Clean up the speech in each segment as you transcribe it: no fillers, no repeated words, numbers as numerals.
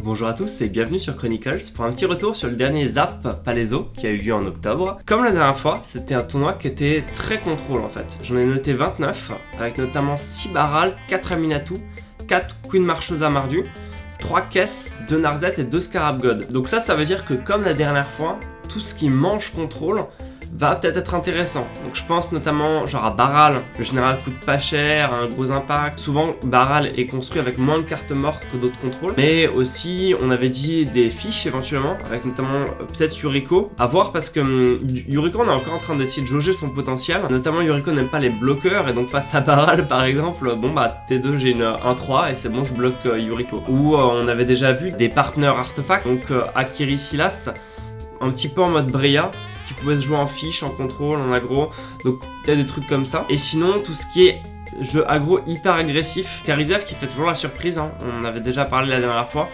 Bonjour à tous et bienvenue sur Chronicles pour un petit retour sur le dernier Zap Palaiso qui a eu lieu en octobre. Comme la dernière fois, c'était un tournoi qui était très contrôle en fait. J'en ai noté 29, avec notamment 6 Baral, 4 Aminatou, 4 Queen Marchosa Mardu, 3 caisses, 2 Narzet et 2 Scarab God. Donc ça veut dire que comme la dernière fois, tout ce qui mange contrôle va peut-être être intéressant. Donc je pense notamment genre à Baral, le général coûte pas cher, un gros impact. Souvent Baral est construit avec moins de cartes mortes que d'autres contrôles. Mais aussi on avait dit des fiches éventuellement, avec notamment peut-être Yuriko. À voir parce que Yuriko on est encore en train d'essayer de jauger son potentiel. Notamment Yuriko n'aime pas les bloqueurs et donc face à Baral par exemple, bon bah T2 j'ai une 1-3 et c'est bon je bloque Yuriko. Ou on avait déjà vu des partenaires artefacts, donc Akiri Silas, un petit peu en mode Breya, qui pouvait se jouer en fiche, en contrôle, en aggro, donc peut-être des trucs comme ça. Et sinon, tout ce qui est jeu aggro hyper agressif, Karizev qui fait toujours la surprise, hein, on en avait déjà parlé la dernière fois,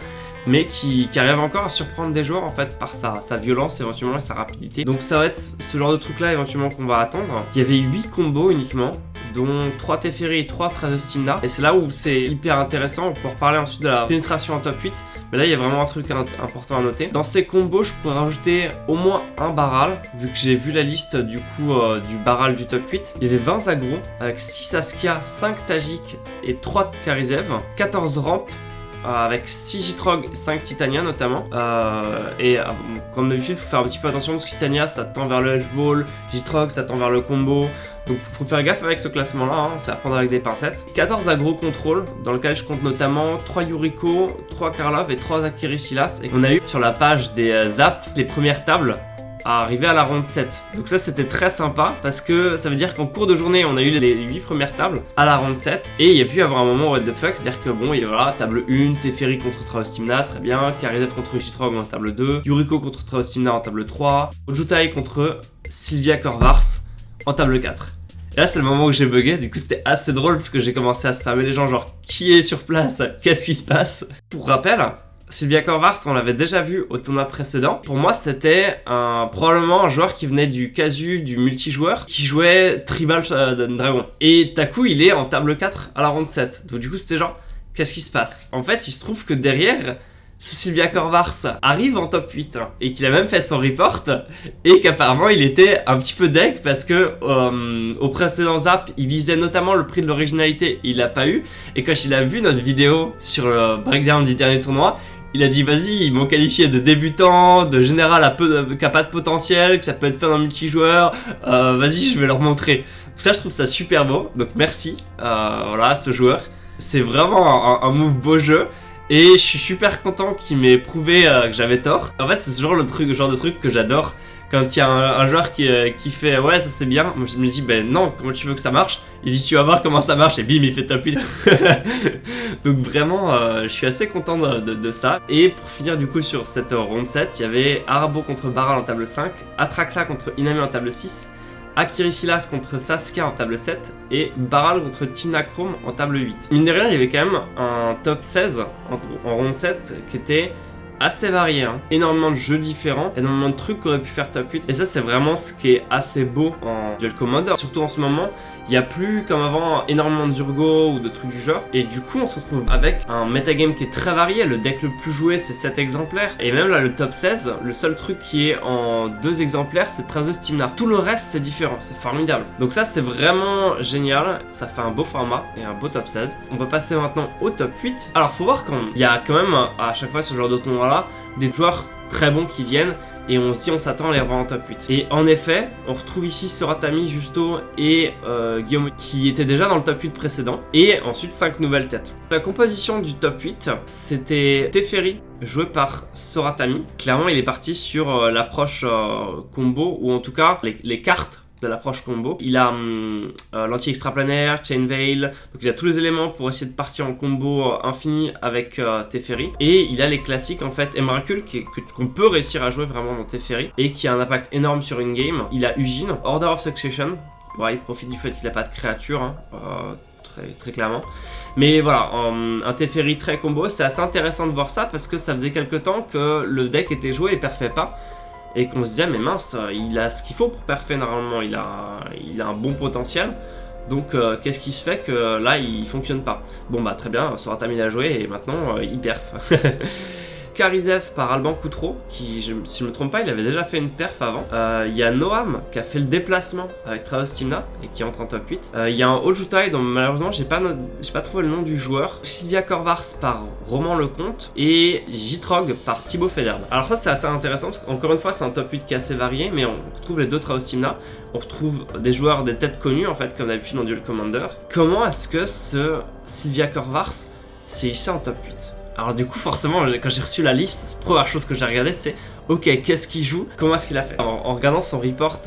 mais qui arrive encore à surprendre des joueurs en fait par sa violence éventuellement et sa rapidité. Donc ça va être ce genre de truc là éventuellement qu'on va attendre. Il y avait 8 combos uniquement, dont 3 Teferi et 3 Trazostimna. Et c'est là où c'est hyper intéressant, on peut reparler ensuite de la pénétration en top 8. Mais là il y a vraiment un truc important à noter. Dans ces combos je pourrais rajouter au moins un Baral, vu que j'ai vu la liste du coup du Baral du top 8. Il y avait 20 aggro, avec 6 Askia, 5 Tajik et 3 Karizev, 14 rampes, avec 6 Jitrog, 5 Titania notamment. Comme d'habitude, il faut faire un petit peu attention parce que Titania ça tend vers le Edge Ball, Jitrog ça tend vers le combo. Donc faut faire gaffe avec ce classement là, hein, c'est à prendre avec des pincettes. 14 aggro contrôle, dans lequel je compte notamment 3 Yuriko, 3 Karlov et 3 Akiri Silas. Et on a eu sur la page des Zap les premières tables à arriver à la ronde 7. Donc ça c'était très sympa parce que ça veut dire qu'en cours de journée on a eu les 8 premières tables à la ronde 7 et il y a pu y avoir un moment what the fuck, c'est-à-dire que bon, et voilà, table 1, Teferi contre Trazostimna, très bien, Karizev contre Jitrog en table 2, Yuriko contre Trazostimna en table 3, Ojutai contre Sylvia Corvars en table 4. Et là c'est le moment où j'ai bugué, du coup c'était assez drôle parce que j'ai commencé à spammer les gens genre qui est sur place, qu'est-ce qui se passe. Pour rappel, Sylvia Corvars, on l'avait déjà vu au tournoi précédent. Pour moi, c'était probablement un joueur qui venait du casu, du multijoueur, qui jouait Tribal Dragon. Et Taku, il est en table 4 à la ronde 7. Donc du coup, c'était genre, qu'est-ce qui se passe? En fait, il se trouve que derrière, ce Sylvia Corvars arrive en top 8 hein, et qu'il a même fait son report et qu'apparemment il était un petit peu deck parce que au précédent Zap il visait notamment le prix de l'originalité, il l'a pas eu, et quand il a vu notre vidéo sur le breakdown du dernier tournoi, il a dit vas-y, ils m'ont qualifié de débutant, de général qui a pas de potentiel, que ça peut être fait dans multijoueur, vas-y je vais leur montrer. Donc ça je trouve ça super beau, donc merci voilà à ce joueur, c'est vraiment un move beau jeu. Et je suis super content qu'il m'ait prouvé que j'avais tort. En fait, c'est ce genre de truc que j'adore. Quand il y a un joueur qui fait ouais, ça c'est bien. Moi je me dis ben non, comment tu veux que ça marche? Il dit tu vas voir comment ça marche et bim, il fait top 8. Donc vraiment, je suis assez content de ça. Et pour finir du coup sur cette ronde 7, il y avait Arabo contre Baral en table 5, Atraxa contre Inami en table 6, Akiri Silas contre Saskia en table 7 et Baral contre Timna Chrome en table 8. Mine de rien, il y avait quand même un top 16 en ronde 7 qui était assez varié, hein. Énormément de jeux différents, énormément de trucs qu'aurait pu faire top 8. Et ça, c'est vraiment ce qui est assez beau en Duel Commander. Surtout en ce moment, il n'y a plus comme avant énormément de Zurgo ou de trucs du genre. Et du coup, on se retrouve avec un metagame qui est très varié. Le deck le plus joué, c'est 7 exemplaires. Et même là, le top 16, le seul truc qui est en 2 exemplaires, c'est Trazostimna. Tout le reste, c'est différent. C'est formidable. Donc ça, c'est vraiment génial. Ça fait un beau format et un beau top 16. On va passer maintenant au top 8. Alors, faut voir qu'il y a quand même, à chaque fois, ce genre de tournoi là, des joueurs très bons qui viennent et on s'attend à les revoir en top 8. Et en effet, on retrouve ici Soratami, Justo et Guillaume qui étaient déjà dans le top 8 précédent, et ensuite 5 nouvelles têtes. La composition du top 8, c'était Teferi joué par Soratami. Clairement, il est parti sur l'approche combo, ou en tout cas les cartes de l'approche combo. Il a l'anti-extraplanaire, Chain Veil, donc il a tous les éléments pour essayer de partir en combo infini avec Teferi. Et il a les classiques en fait, Emrakul qu'on peut réussir à jouer vraiment dans Teferi et qui a un impact énorme sur une game. Il a Ugin, Order of Succession, ouais, il profite du fait qu'il n'a pas de créature, hein, très clairement. Mais voilà, un Teferi très combo, c'est assez intéressant de voir ça parce que ça faisait quelques temps que le deck était joué et perfait pas. Et qu'on se disait, mais mince, il a ce qu'il faut pour parfait normalement, il a un bon potentiel. Donc qu'est-ce qui se fait que là il fonctionne pas? Bon bah très bien, Soratami l'a joué et maintenant il perf. Karizev par Alban Coutreau, qui, si je me trompe pas, il avait déjà fait une perf avant. Il y a Noam qui a fait le déplacement avec Traos Timna et qui entre en top 8. Il y a un Ojutai dont malheureusement j'ai pas trouvé le nom du joueur. Sylvia Korvars par Roman Lecomte et Jitrog par Thibaut Federbe. Alors ça c'est assez intéressant parce qu'encore une fois c'est un top 8 qui est assez varié, mais on retrouve les deux Traos Timna, on retrouve des joueurs, des têtes connues en fait comme d'habitude en Duel Commander. Comment est-ce que ce Sylvia Korvars c'est ici en top 8? Alors du coup forcément quand j'ai reçu la liste, la première chose que j'ai regardé c'est ok, qu'est-ce qu'il joue, comment est-ce qu'il a fait. En regardant son report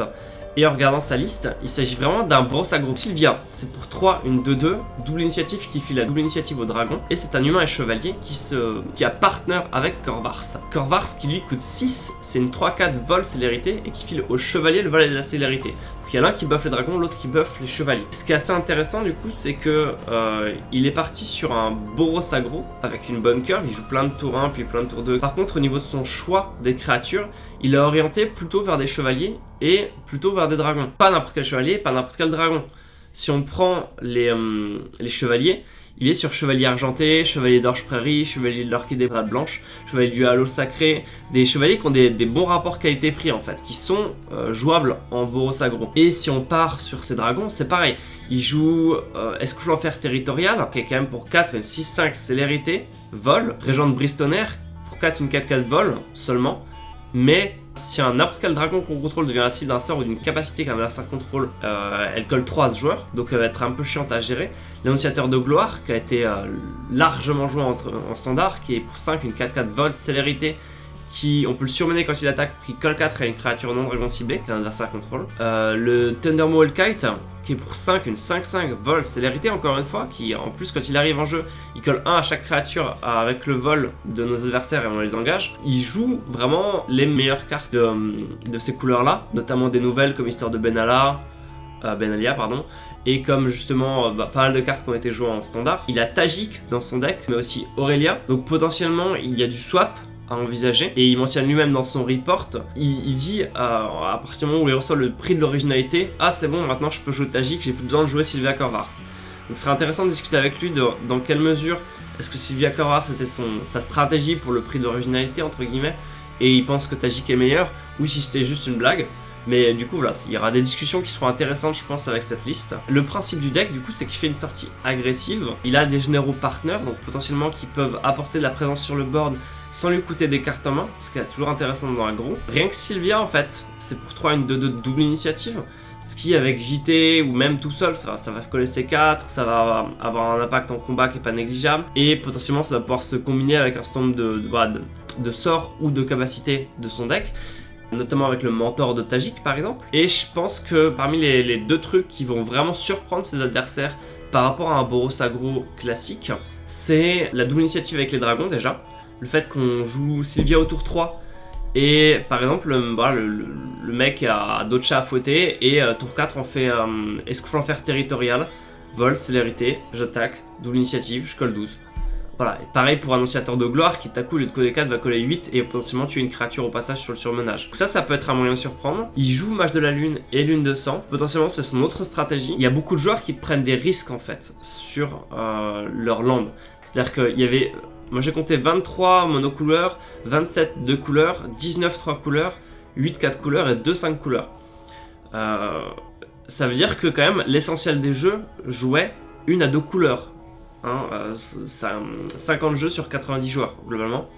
et en regardant sa liste, il s'agit vraiment d'un brosse aggro. Sylvia, c'est pour 3, une 2-2, double initiative qui file la double initiative au dragon. Et c'est un humain et chevalier qui a partner avec Korvars. Korvars qui lui coûte 6, c'est une 3-4 vol célérité et qui file au chevalier le vol et la célérité. Donc il y a l'un qui buff les dragons, l'autre qui buff les chevaliers. Ce qui est assez intéressant du coup, c'est que il est parti sur un Boros aggro avec une bonne curve, il joue plein de tours 1 puis plein de tours 2. Par contre au niveau de son choix des créatures, il a orienté plutôt vers des chevaliers et plutôt vers des dragons. Pas n'importe quel chevalier, pas n'importe quel dragon. Si on prend les chevaliers, il est sur chevalier argenté, chevalier d'orge prairie, chevalier de l'orchidée brade blanche, chevalier du halo sacré, des chevaliers qui ont des bons rapports qualité-prix en fait, qui sont jouables en Boros aggro. Et si on part sur ces dragons, c'est pareil. Il joue Escouflant Fer territorial, qui est quand même pour 4, une 6-5 célérité, vol, Régent de Bristonnaire, pour 4, une 4-4 vol seulement. Mais si n'importe quel dragon qu'on contrôle devient la cible d'un sort ou d'une capacité qu'un adversaire contrôle, elle colle 3 à ce joueur, donc elle va être un peu chiante à gérer. L'annonciateur de gloire, qui a été largement joué en standard, qui est pour 5, une 4-4 vol, célérité, qui on peut le surmener quand il attaque, qui colle 4 à une créature non dragon ciblée, qu'un adversaire contrôle. Le Thundermaw Kite, qui est pour 5, une 5-5 vol, célérité encore une fois, qui en plus quand il arrive en jeu, il colle 1 à chaque créature avec le vol de nos adversaires et on les engage. Il joue vraiment les meilleures cartes de ces couleurs là, notamment des nouvelles comme Histoire de Benalia, et comme justement pas mal de cartes qui ont été jouées en standard. Il a Tajik dans son deck, mais aussi Aurelia, donc potentiellement il y a du swap à envisager, et il mentionne lui-même dans son report, il dit à partir du moment où il reçoit le prix de l'originalité, ah c'est bon, maintenant je peux jouer Tajik, j'ai plus besoin de jouer Sylvia Korvars. Donc ce serait intéressant de discuter avec lui dans quelle mesure est-ce que Sylvia Korvars c'était sa stratégie pour le prix de l'originalité entre guillemets, et il pense que Tajik est meilleur, ou si c'était juste une blague. Mais du coup voilà, il y aura des discussions qui seront intéressantes je pense avec cette liste. Le principe du deck du coup c'est qu'il fait une sortie agressive, il a des généraux partners donc potentiellement qui peuvent apporter de la présence sur le board sans lui coûter des cartes en main, ce qui est toujours intéressant dans l'aggro. Rien que Sylvia en fait, c'est pour 3 une 2-2 de double initiative, ce qui avec JT ou même tout seul ça va coller C4, ça va avoir un impact en combat qui est pas négligeable, et potentiellement ça va pouvoir se combiner avec un certain nombre de sorts ou de capacités de son deck, notamment avec le mentor de Tajik par exemple. Et je pense que parmi les deux trucs qui vont vraiment surprendre ses adversaires par rapport à un Boros aggro classique, c'est la double initiative avec les dragons déjà, le fait qu'on joue Sylvia au tour 3 et par exemple le mec a d'autres chats à fouetter et tour 4 on fait Escouflant Fer territorial, vol, célérité, j'attaque, double initiative, je colle 12. Voilà, et pareil pour Annonciateur de gloire qui d'un coup au lieu de coller 4 va coller 8 et potentiellement tuer une créature au passage sur le surmenage. Donc ça peut être un moyen de surprendre. Il joue Mage de la Lune et Lune de Sang, potentiellement c'est son autre stratégie. Il y a beaucoup de joueurs qui prennent des risques en fait sur leur land. C'est-à-dire qu'il y avait, moi j'ai compté 23 monocouleurs, 27 2 couleurs, 19 3 couleurs, 8 4 couleurs et 2 5 couleurs. Ça veut dire que quand même l'essentiel des jeux jouait 1 à 2 couleurs. 50 jeux sur 90 joueurs globalement.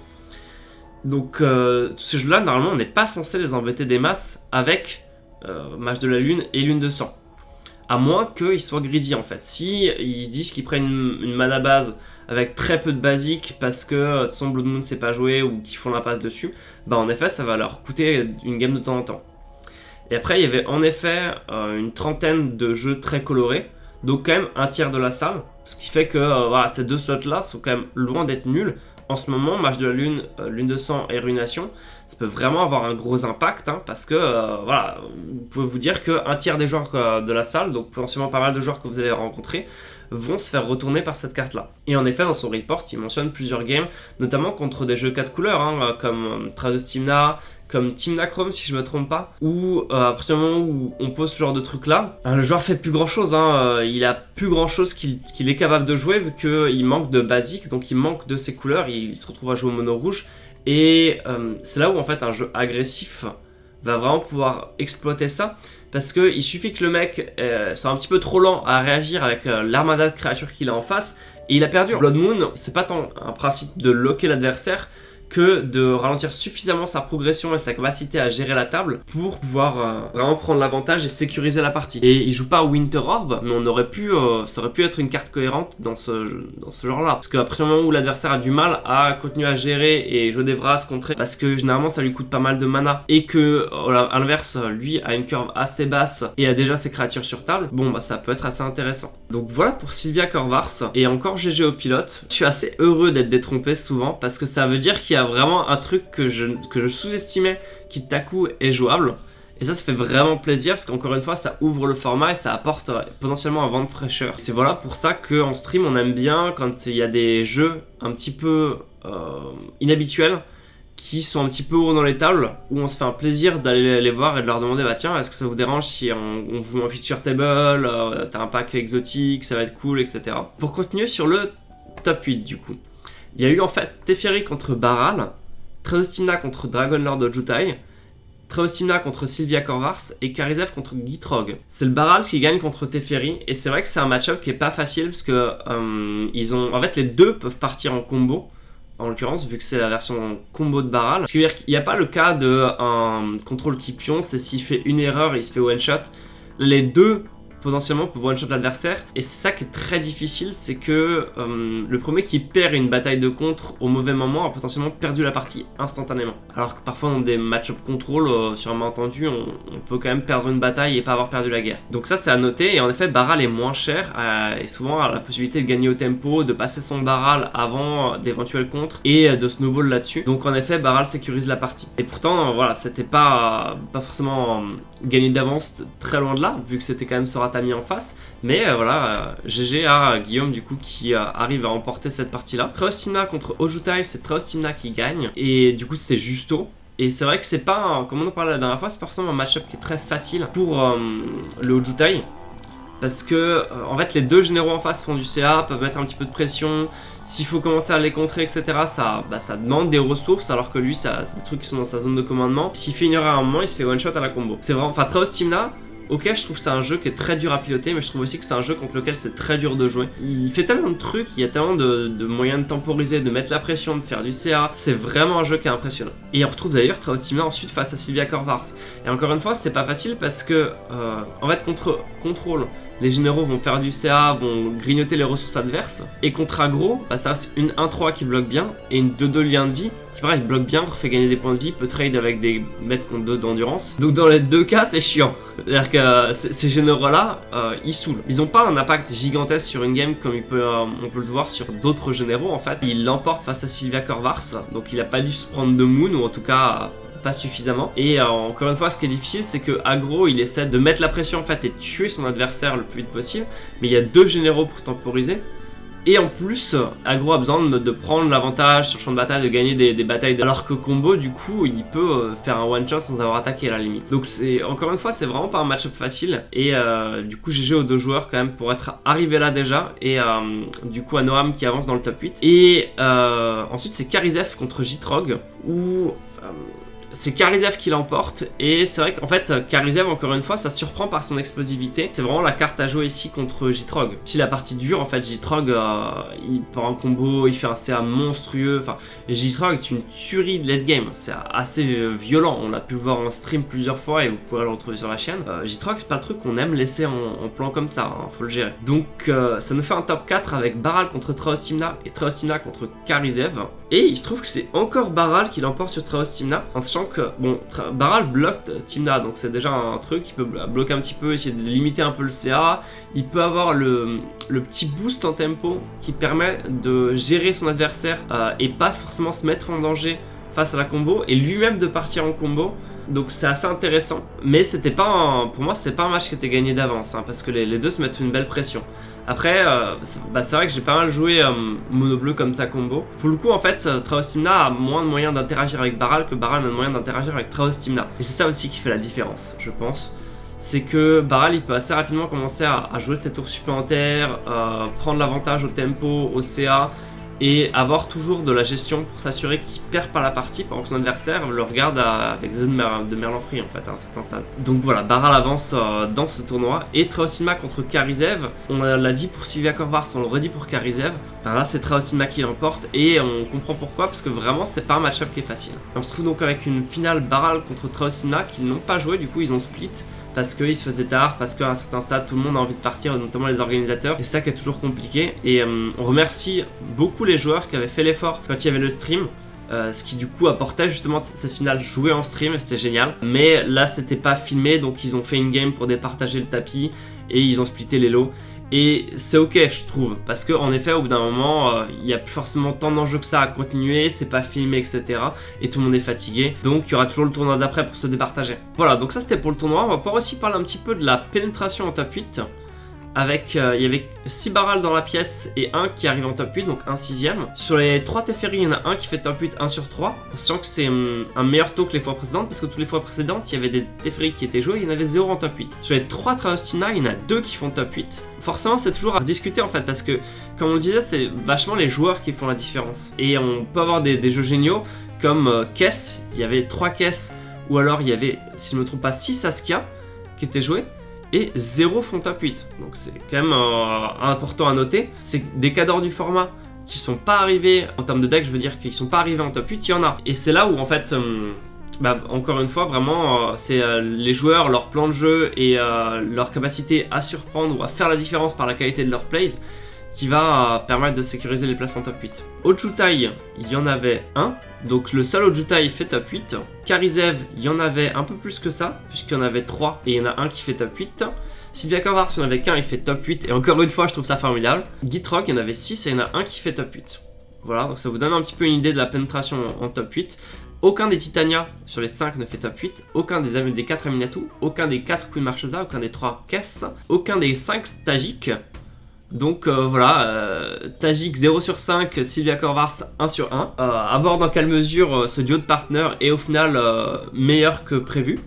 Donc tous ces jeux là normalement on n'est pas censé les embêter des masses avec Mage de la Lune et Lune de Sang, à moins qu'ils soient greedy en fait. Si ils se disent qu'ils prennent une mana base avec très peu de basique parce que son Blood Moon sait pas jouer ou qu'ils font l'impasse dessus, bah en effet ça va leur coûter une game de temps en temps. Et après il y avait en effet une trentaine de jeux très colorés, donc quand même un tiers de la salle, ce qui fait que voilà, ces deux slots là sont quand même loin d'être nuls. En ce moment, Mage de la Lune, Lune de Sang et Ruination, ça peut vraiment avoir un gros impact, parce que voilà, vous pouvez vous dire qu'un tiers des joueurs de la salle, donc potentiellement pas mal de joueurs que vous allez rencontrer, vont se faire retourner par cette carte là. Et en effet dans son report il mentionne plusieurs games, notamment contre des jeux 4 couleurs, comme Trados Timna, comme Tymnachrome si je me trompe pas, où à partir du moment où on pose ce genre de truc là, le joueur fait plus grand chose, il a plus grand chose qu'il est capable de jouer vu qu'il manque de basique, donc il manque de ses couleurs, il se retrouve à jouer au mono rouge, Et c'est là où en fait un jeu agressif va vraiment pouvoir exploiter ça. Parce qu'il suffit que le mec soit un petit peu trop lent à réagir avec l'armada de créatures qu'il a en face, et il a perdu. Blood Moon, c'est pas tant un principe de locker l'adversaire que de ralentir suffisamment sa progression et sa capacité à gérer la table pour pouvoir vraiment prendre l'avantage et sécuriser la partie. Et il joue pas Winter Orb, mais ça aurait pu être une carte cohérente dans ce genre-là. Parce qu'à partir du moment où l'adversaire a du mal à continuer à gérer et jouer des Vras contrer, parce que généralement ça lui coûte pas mal de mana, et que à l'inverse, lui a une curve assez basse et a déjà ses créatures sur table, bon bah ça peut être assez intéressant. Donc voilà pour Sylvia Corvars, et encore GG au pilote. Je suis assez heureux d'être détrompé souvent, parce que ça veut dire qu'il y a vraiment un truc que je sous-estimais qui tout à coup est jouable, et ça fait vraiment plaisir parce qu'encore une fois ça ouvre le format et ça apporte potentiellement un vent de fraîcheur. C'est voilà pour ça qu'en stream on aime bien quand il y a des jeux un petit peu inhabituels qui sont un petit peu hauts dans les tables, où on se fait un plaisir d'aller les voir et de leur demander bah tiens, est-ce que ça vous dérange si on vous met un feature table, t'as un pack exotique, ça va être cool, etc. Pour continuer sur le top 8 du coup, il y a eu en fait Teferi contre Baral, Treostimna contre Dragonlord Ojutai, Treostimna contre Sylvia Corvars et Karizev contre Gitrog. C'est le Baral qui gagne contre Teferi, et c'est vrai que c'est un match-up qui est pas facile parce que en fait les deux peuvent partir en combo. En l'occurrence, vu que c'est la version combo de Baral. Ce qui veut dire qu'il n'y a pas le cas de un contrôle qui pionce, c'est s'il fait une erreur, il se fait one-shot. Les deux potentiellement pour one-shot l'adversaire, et c'est ça qui est très difficile, c'est que le premier qui perd une bataille de contre au mauvais moment a potentiellement perdu la partie instantanément. Alors que parfois dans des match-up contrôle, sur un malentendu, on peut quand même perdre une bataille et pas avoir perdu la guerre. Donc ça c'est à noter, et en effet Baral est moins cher, et souvent a la possibilité de gagner au tempo, de passer son Baral avant d'éventuels contres, et de snowball là-dessus. Donc en effet Baral sécurise la partie. Et pourtant voilà, c'était pas forcément gagné d'avance, très loin de là, vu que c'était quand même Sorata mis en face, mais voilà, GG à Guillaume du coup qui arrive à remporter cette partie-là. Treostimna contre Ojutai, c'est Treostimna qui gagne, et du coup c'est justo. Et c'est vrai que c'est pas, comme on en parlait la dernière fois, c'est pas forcément un match-up qui est très facile pour le Ojutai. Parce que en fait les deux généraux en face font du CA, peuvent mettre un petit peu de pression. S'il faut commencer à les contrer, etc., ça demande des ressources, alors que lui, c'est des trucs qui sont dans sa zone de commandement. S'il fait une erreur à un moment, il se fait one shot à la combo. C'est vraiment, enfin Treostimna, ok, je trouve que c'est un jeu qui est très dur à piloter, mais je trouve aussi que c'est un jeu contre lequel c'est très dur de jouer. Il fait tellement de trucs, il y a tellement de moyens de temporiser, de mettre la pression, de faire du CA. C'est vraiment un jeu qui est impressionnant. Et on retrouve d'ailleurs Treostimna ensuite face à Sylvia Corvars. Et encore une fois, c'est pas facile parce que, en fait, contre contrôle, les généraux vont faire du CA, vont grignoter les ressources adverses. Et contre aggro, ça reste une 1-3 qui bloque bien et une 2-2 lien de vie qui pareil bloque bien, refait gagner des points de vie, peut trade avec des mètres contre 2 d'endurance. Donc dans les deux cas c'est chiant. C'est-à-dire que ces généraux là, ils saoulent. Ils ont pas un impact gigantesque sur une game comme on peut le voir sur d'autres généraux en fait. Ils l'emportent face à Sylvia Corvars, donc il a pas dû se prendre de moon, ou en tout cas pas suffisamment. Et encore une fois, ce qui est difficile, c'est que aggro, il essaie de mettre la pression en fait et tuer son adversaire le plus vite possible, mais il y a deux généraux pour temporiser. Et en plus, aggro a besoin de prendre l'avantage sur le champ de bataille, de gagner des batailles, alors que combo, du coup, il peut faire un one shot sans avoir attaqué à la limite. Donc c'est, encore une fois, c'est vraiment pas un match-up facile, et du coup GG aux deux joueurs quand même pour être arrivé là déjà, et du coup à Noam qui avance dans le top 8. Et ensuite c'est Karizev contre Gitrog, où c'est Karizev qui l'emporte, et c'est vrai qu'en fait Karizev, encore une fois, ça surprend par son explosivité. C'est vraiment la carte à jouer ici contre Gitrog. Si la partie dure, en fait Gitrog il part en combo, il fait un CA monstrueux, enfin Gitrog est une tuerie de late game, c'est assez violent, on l'a pu le voir en stream plusieurs fois et vous pourrez le retrouver sur la chaîne. Gitrog c'est pas le truc qu'on aime laisser en plan comme ça, hein, faut le gérer. Donc ça nous fait un top 4 avec Baral contre Treostimna et Treostimna contre Karizev, et il se trouve que c'est encore Baral qui l'emporte sur Treostimna, en sachant que bon, Baral bloque Timna, donc c'est déjà un truc, il peut bloquer un petit peu, essayer de limiter un peu le CA, il peut avoir le petit boost en tempo qui permet de gérer son adversaire et pas forcément se mettre en danger face à la combo, et lui-même de partir en combo. Donc c'est assez intéressant, mais c'était pas pour moi c'est pas un match qui était gagné d'avance, hein, parce que les deux se mettent une belle pression. Après, c'est vrai que j'ai pas mal joué mono bleu comme ça combo. Pour le coup, en fait, Treostimna a moins de moyens d'interagir avec Baral que Baral a de moyens d'interagir avec Treostimna. Et c'est ça aussi qui fait la différence, je pense. C'est que Baral, il peut assez rapidement commencer à jouer ses tours supplémentaires, prendre l'avantage au tempo, au CA, et avoir toujours de la gestion pour s'assurer qu'il perd pas la partie pendant que son adversaire le regarde avec des œufs de Merlan Free en fait à un certain stade. Donc voilà, Baral avance dans ce tournoi et Traostinma contre Karizev, on l'a dit pour Sylvia Korvars, on le redit pour Karizev, ben là c'est Traostinma qui l'emporte et on comprend pourquoi, parce que vraiment c'est pas un match-up qui est facile. On se trouve donc avec une finale Baral contre Traostinma qui n'ont pas joué, du coup ils ont split parce qu'ils se faisaient tard, parce qu'à un certain stade tout le monde a envie de partir, notamment les organisateurs, et c'est ça qui est toujours compliqué. Et on remercie beaucoup les joueurs qui avaient fait l'effort quand il y avait le stream, ce qui du coup apportait justement cette finale jouée en stream, c'était génial. Mais là c'était pas filmé, donc ils ont fait une game pour départager le tapis et ils ont splitté les lots. Et c'est ok, je trouve, parce qu'en effet, au bout d'un moment, il n'y a plus forcément tant d'enjeux que ça à continuer, c'est pas filmé, etc. Et tout le monde est fatigué, donc il y aura toujours le tournoi d'après pour se départager. Voilà, donc ça c'était pour le tournoi. On va pouvoir aussi parler un petit peu de la pénétration en top 8. Avec, il y avait 6 barrals dans la pièce et 1 qui arrive en top 8, donc un 6ème. Sur les 3 Teferi, il y en a un qui fait top 8, 1 sur 3. Sachant que c'est un meilleur taux que les fois précédentes, parce que toutes les fois précédentes, il y avait des Teferi qui étaient joués, il y en avait 0 en top 8. Sur les 3 Traostinma, il y en a 2 qui font top 8. Forcément, c'est toujours à discuter en fait, parce que, comme on le disait, c'est vachement les joueurs qui font la différence. Et on peut avoir des jeux géniaux, comme Kess, il y avait 3 Kess, ou alors il y avait, si je ne me trompe pas, 6 Saskia qui étaient joués. Et 0 font top 8, donc c'est quand même important à noter. C'est des cadors du format qui sont pas arrivés, en termes de deck je veux dire, qui sont pas arrivés en top 8, il y en a. Et c'est là où en fait, encore une fois vraiment, c'est les joueurs, leur plan de jeu et leur capacité à surprendre ou à faire la différence par la qualité de leur plays qui va permettre de sécuriser les places en top 8. Ojutai, il y en avait un, donc le seul Ojutai fait top 8. Karizev, il y en avait un peu plus que ça, puisqu'il y en avait 3 et il y en a un qui fait top 8. Sylvia Korvars, il y en avait qu'un, il fait top 8, et encore une fois, je trouve ça formidable. Gitrock, il y en avait 6 et il y en a un qui fait top 8. Voilà, donc ça vous donne un petit peu une idée de la pénétration en top 8. Aucun des Titania sur les 5 ne fait top 8, aucun des 4 Aminatu, aucun des 4 Queen Marchesa, aucun des 3 Kess, aucun des 5 Tajik. Donc voilà, Tajik 0 sur 5, Sylvia Korvars 1 sur 1. À voir dans quelle mesure ce duo de partenaires est au final meilleur que prévu.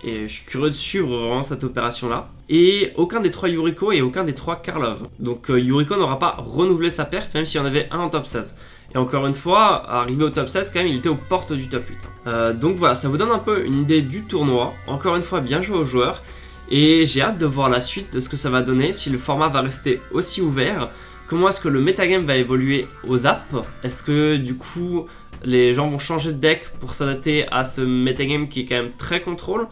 Et je suis curieux de suivre vraiment cette opération là. Et aucun des 3 Yuriko et aucun des 3 Karlov. Donc Yuriko n'aura pas renouvelé sa perf même s'il y en avait un en top 16. Et encore une fois, arrivé au top 16 quand même, il était aux portes du top 8. Donc voilà, ça vous donne un peu une idée du tournoi. Encore une fois, bien joué aux joueurs. Et j'ai hâte de voir la suite de ce que ça va donner, si le format va rester aussi ouvert, comment est-ce que le metagame va évoluer aux ZAP, est-ce que du coup les gens vont changer de deck pour s'adapter à ce metagame qui est quand même très contrôle,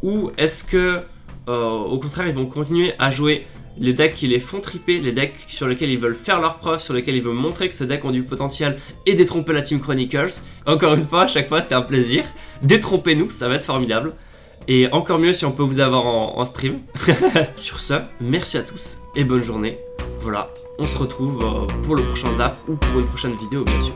ou est-ce que au contraire ils vont continuer à jouer les decks qui les font triper, les decks sur lesquels ils veulent faire leurs preuves, sur lesquels ils veulent montrer que ces decks ont du potentiel et détromper la Team Chronicles. Encore une fois, à chaque fois c'est un plaisir, détrompez-nous, ça va être formidable. Et encore mieux si on peut vous avoir en stream. Sur ce, merci à tous et bonne journée. Voilà, on se retrouve pour le prochain zap ou pour une prochaine vidéo bien sûr.